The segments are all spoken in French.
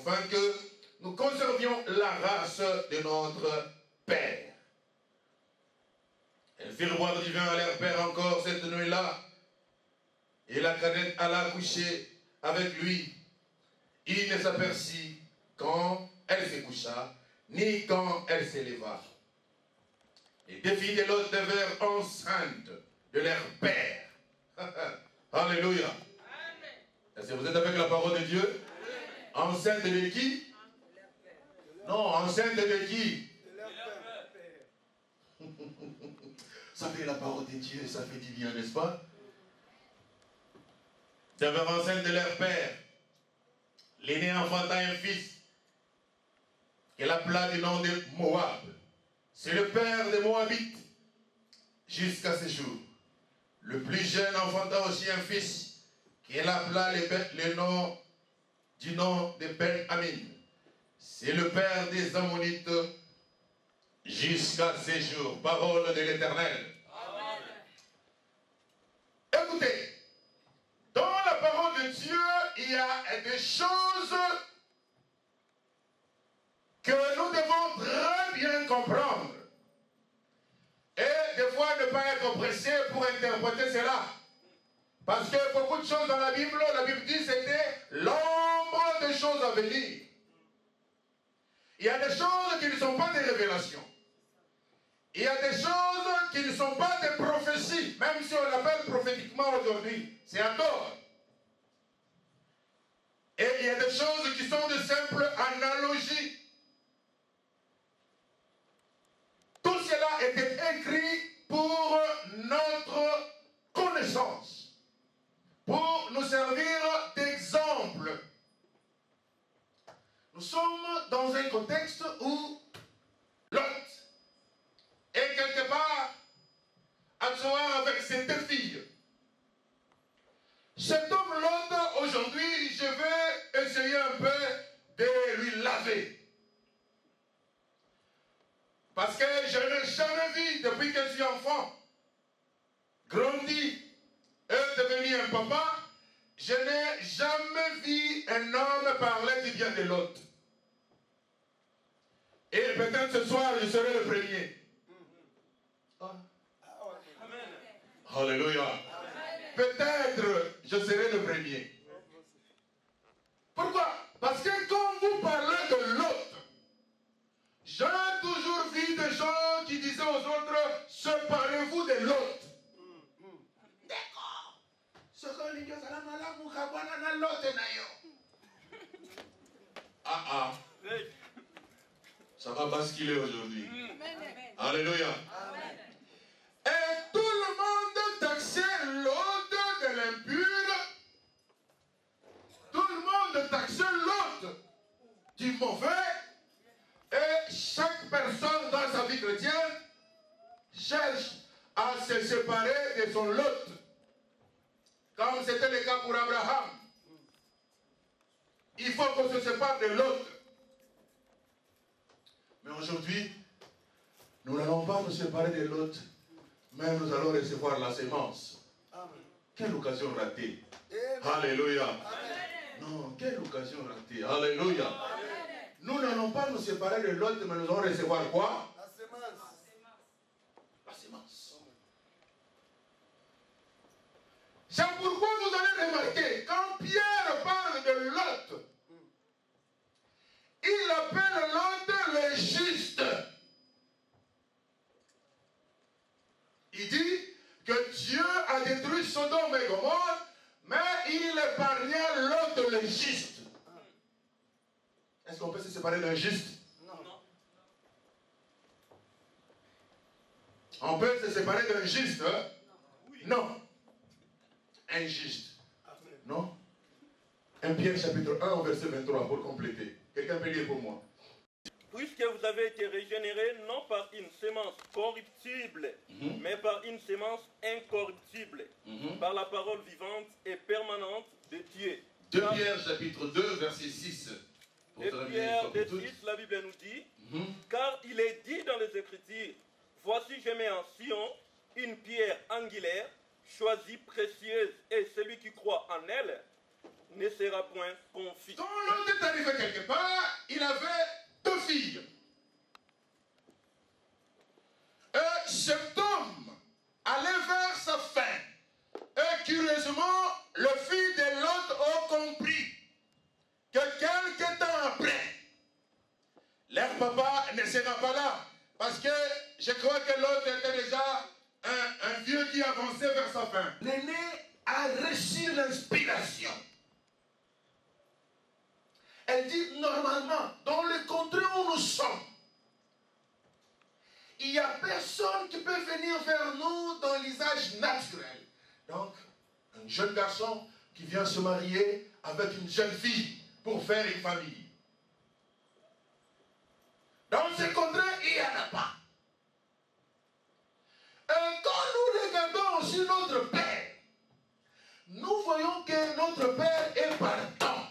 afin que nous conservions la race de notre Père. Elles firent boire du vin à leur père encore cette nuit-là, et la cadette alla coucher avec lui. Il ne s'aperçut quand elle se coucha, ni quand elle s'éleva. Les deux filles de Lot devinrent enceintes de leur père. Alléluia. Est-ce que vous êtes avec la parole de Dieu? Enceinte de qui? Non, enceinte de qui? Ça fait la parole de Dieu, ça fait du bien, n'est-ce pas? Devinrent enceintes de leur père. L'aîné enfanta un fils qu'elle appela du nom de Moab. C'est le père des Moabites jusqu'à ce jour. Le plus jeune enfanta aussi un fils qu'elle appela le nom du nom de Ben-Amin. C'est le père des Ammonites jusqu'à ce jour. Parole de l'Éternel. Écoutez, dans la parole de Dieu, il y a des choses que nous devons très bien comprendre. Et des fois, ne pas être pressé pour interpréter cela. Parce que beaucoup de choses dans la Bible dit c'était l'ombre des choses à venir. Il y a des choses qui ne sont pas des révélations. Il y a des choses qui ne sont pas des prophéties, même si on l'appelle prophétiquement aujourd'hui. C'est un tort. Et il y a des choses qui sont de simples analogies. Tout cela était écrit pour notre connaissance, pour nous servir d'exemple. Nous sommes dans un contexte où Lot est quelque part à voir avec ses deux filles. Cet homme Lot, aujourd'hui, je vais essayer un peu de lui laver. Parce que je n'ai jamais vu, depuis que je suis enfant, grandi et devenu un papa, je n'ai jamais vu un homme parler du bien de l'autre. Et peut-être ce soir, je serai le premier. Amen. Alléluia. Peut-être je serai le premier. Pourquoi? Parce que quand vous parlez de l'autre, j'ai toujours vu des gens qui disaient aux autres, séparez-vous de l'autre. D'accord. Ça va basculer aujourd'hui. Alléluia. Amen. Et tout le monde taxait l'autre de l'impur. Tout le monde taxait l'autre du mauvais. Et chaque personne dans sa vie chrétienne cherche à se séparer de son lot. Comme c'était le cas pour Abraham. Il faut qu'on se sépare de l'autre. Mais aujourd'hui, nous n'allons pas nous séparer de l'autre, mais nous allons recevoir la sémence. Amen. Quelle occasion ratée. Alléluia. Amen. Non, quelle occasion ratée. Alléluia. Amen. Nous n'allons pas nous séparer de l'autre, mais nous allons recevoir quoi? La sémence. La sémence. C'est pourquoi vous allez remarquer, quand Pierre parle de l'autre, il appelle l'autre le juste. Il dit que Dieu a détruit Sodome et Gomorrhe, mais il épargna l'autre le juste. Est-ce qu'on peut se séparer d'un juste? Non. On peut se séparer d'un juste, hein? Oui. Non. Injuste. Non? 1 Pierre chapitre 1 verset 23 pour compléter. Quelqu'un peut lire pour moi. Puisque vous avez été régénérés non par une sémence corruptible, mais par une sémence incorruptible, par la parole vivante et permanente de Dieu. 2 Pierre chapitre 2 verset 6. 2 Pierre 2:6, la Bible nous dit, car il est dit dans les Écritures, voici je mets en Sion une pierre angulaire, choisie, précieuse, et celui qui croit en elle ne sera point confit. Quand Lot est arrivé quelque part, il avait 2 filles. Et cet homme allait vers sa fin. Et curieusement, le fils de Lot a compris que quelque temps après, leur papa ne sera pas là. Parce que je crois que Lot était déjà un vieux qui avançait vers sa fin. L'aîné a reçu l'inspiration. Elle dit, normalement, dans le contrée où nous sommes, il n'y a personne qui peut venir vers nous dans l'usage naturel. Donc, un jeune garçon qui vient se marier avec une jeune fille pour faire une famille. Dans ce contrée, il n'y en a pas. Et quand nous regardons aussi notre Père, nous voyons que notre Père est partant.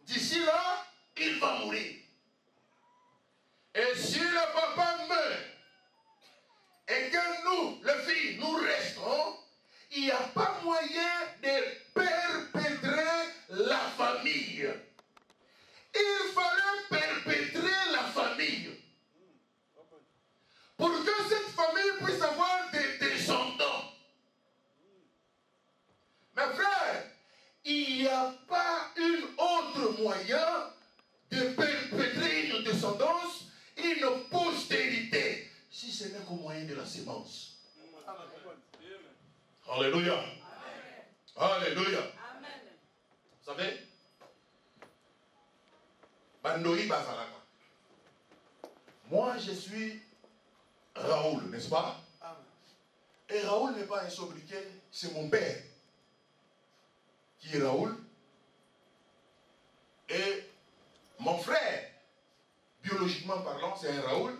D'ici là, il va mourir. Et si le papa meurt, et que nous, le fils, nous restons, il n'y a pas moyen de perpétrer la famille. Il fallait perpétrer la famille. Pour que cette famille puisse avoir des descendants. Mes frères, il n'y a pas un autre moyen de perpétrer une descendance, une postérité, si ce n'est qu'au moyen de la sémence. Alléluia. Alléluia. Vous savez, Bandoï Bazalaka. Moi, je suis Raoul, n'est-ce pas? Et Raoul n'est pas un sobriquet, c'est mon père qui est Raoul. Et mon frère, biologiquement parlant, c'est un Raoul.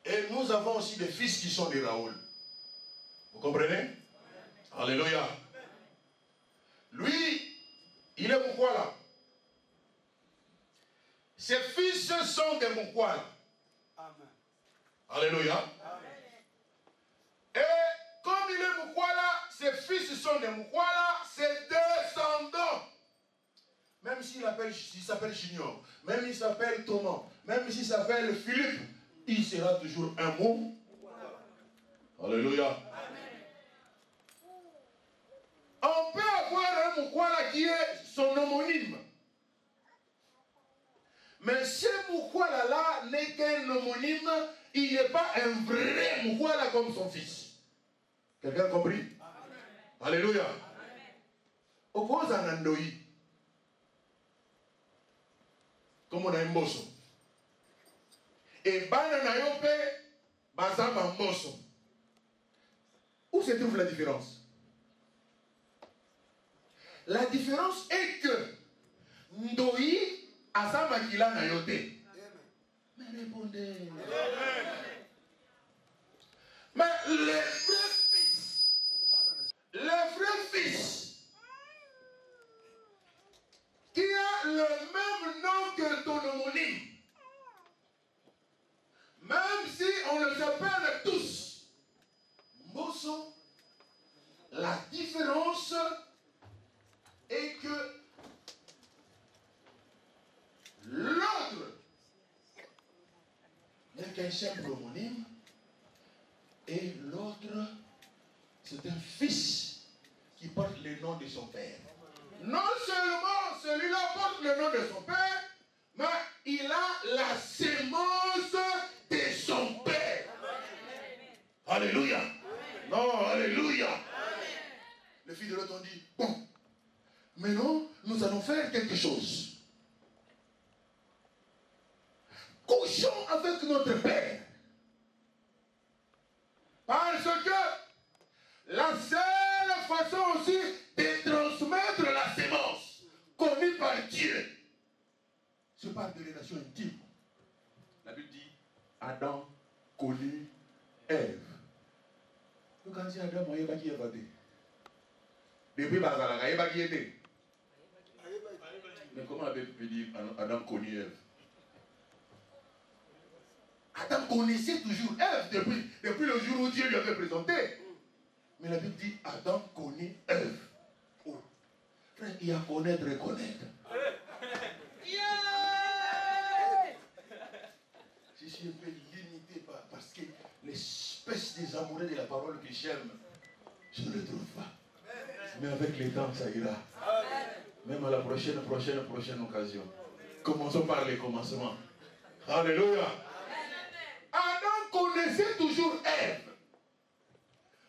Et nous avons aussi des fils qui sont des Raoul. Vous comprenez? Alléluia. Lui, il est Mukwala. Ses fils sont des Mukwala. Alléluia. Et comme il est Mukwala, ses fils sont des Mukwala, ses descendants. Même s'il s'appelle Junior, même s'il s'appelle Thomas, même s'il s'appelle Philippe, il sera toujours un mot. Alléluia. On peut avoir un Mukwala qui est son homonyme. Mais ce Mukwala-là n'est qu'un homonyme, il n'est pas un vrai Mukwala comme son fils. Quelqu'un a compris? Alléluia. Oppose à Nandoï. Comme on a un bosso. Et Banana Yope, Bazama Mbosso. Où se trouve la différence? La différence est que Ndoi Asama Kila Nayote. Mais répondez. Mais les vrais fils, qui a le même nom que ton homonyme, même si on les appelle tous Mbosso, la différence est que l'autre n'est qu'un simple homonyme et l'autre c'est un fils qui porte le nom de son père. Non seulement celui-là porte le nom de son père, mais il a la sémence de son père. Alléluia. Non, alléluia. Les filles de l'autre ont dit, bon, maintenant nous allons faire quelque chose. Couchons avec notre père. Parce que la seule façon aussi de transmettre la sémence connue par Dieu, c'est par des relations intimes. La Bible dit, Adam connut Ève. Donc quand dit Adam, il n'y a pas qui est battu. Depuis Bazalaka, il n'y a pas qui était. Mais comment la Bible peut dire Adam connut Ève? Adam connaissait toujours Ève depuis le jour où Dieu lui avait présenté. Mais la Bible dit Adam connaît Ève. Oh. Frère, il y a connaître et connaître. Je suis un peu limité parce que l'espèce des amoureux de la parole que j'aime, je ne le trouve pas. Mais avec les temps, ça ira. Même à la prochaine occasion. Commençons par les commencements. Alléluia. Adam connaissait toujours Ève.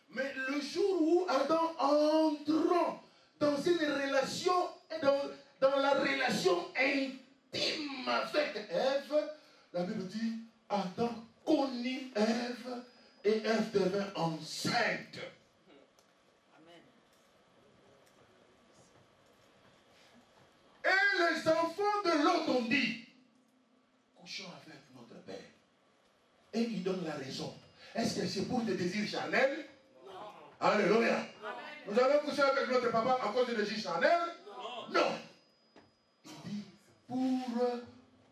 Mais le jour où Adam entrant dans une relation, dans la relation intime avec Ève, la Bible dit, Adam connut Ève et Ève devint enceinte. Et les enfants de Lot ont dit, couchons avec notre père. Et il donne la raison. Est-ce que c'est pour des désirs charnels? Non. Alléluia. Amen. Nous allons coucher avec notre papa à cause des désirs charnels? Non. Non. Il dit, pour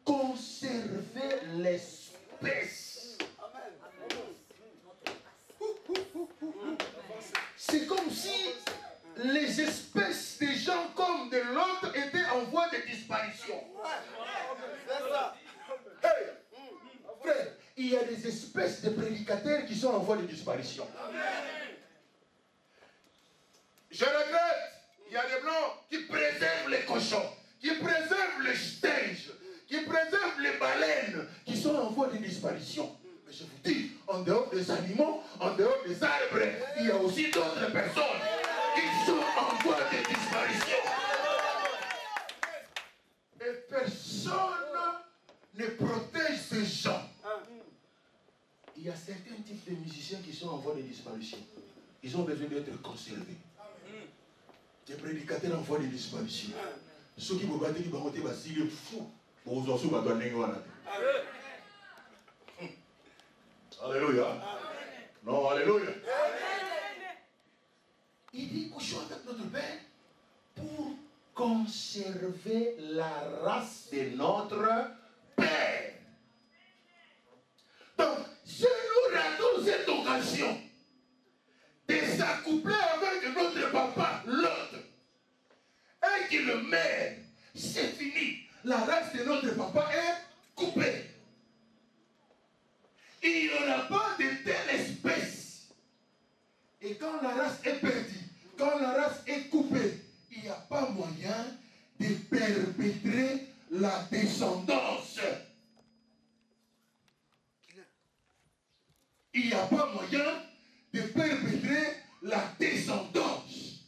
conserver l'espèce. C'est comme si les espèces des gens comme de l'autre étaient en voie de disparition. Hey, frère, il y a des espèces de prédicateurs qui sont en voie de disparition. Je regrette, il y a des blancs qui préservent les cochons, qui préservent les singes, qui préservent les baleines, qui sont en voie de disparition. Mais je vous dis, en dehors des animaux, en dehors des arbres, il y a aussi d'autres personnes qui sont en voie de disparition. Et personne ne protège ces gens. Il y a certains types de musiciens qui sont en voie de disparition. Ils ont besoin d'être conservés. Des prédicateurs en voie de disparition. Ceux qui vous battent, qui vont monter, c'est fou. Pour vous en souvenir, alléluia. Non, alléluia. Il dit, couchons avec notre Père pour conserver la race de notre Père. Donc, si nous ratons cette occasion de s'accoupler avec notre papa, l'autre, et qu'il le mène, c'est fini. La race de notre papa est coupée. Il n'y aura pas de telle espèce. Et quand la race est perdue, quand la race est coupée, il n'y a pas moyen de perpétrer la descendance. Il n'y a pas moyen de perpétrer la descendance.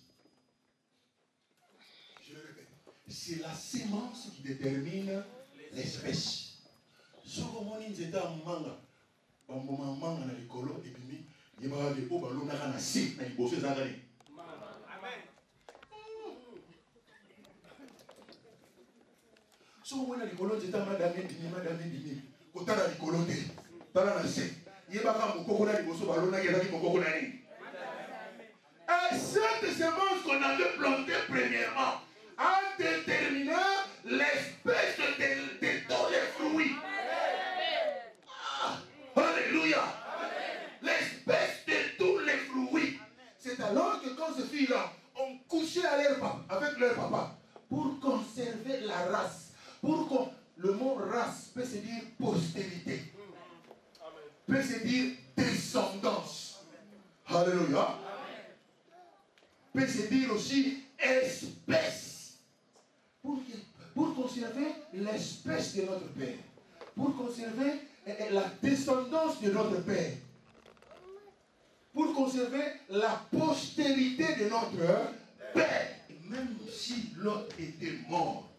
Je le répète, c'est la sémence qui détermine l'espèce. Ce que mon inzeta manga, manga na likolo et puis il y a des beaux ballons na si na liboso ezangani. Amen. So on a likolo nzeta madame dimi kotala likolo te tala na si. Et cette semence qu'on avait plantée premièrement a déterminé l'espèce de tous les fruits. Alléluia. L'espèce de tous les fruits. C'est alors que quand ces filles-là ont couché avec leur papa pour conserver la race, le mot race peut se dire postérité, peut se dire descendance. Alléluia. Peut se dire aussi espèce. Pour conserver l'espèce de notre Père. Pour conserver la descendance de notre Père. Pour conserver la postérité de notre Père. Et même si l'autre était mort,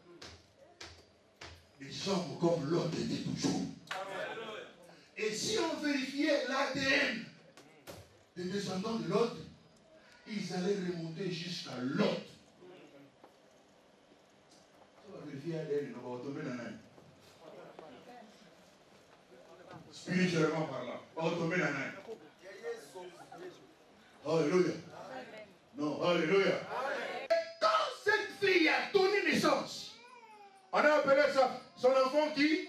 les hommes comme l'autre étaient toujours. Et si on vérifiait l'ADN des descendants de l'autre, ils allaient remonter jusqu'à l'autre. On va vérifier l'ADN, on va retomber dans la main. Spirituellement parlant, on va retomber dans la main. Alléluia. Non, alléluia. Et quand cette fille a donné naissance, on a appelé ça son enfant qui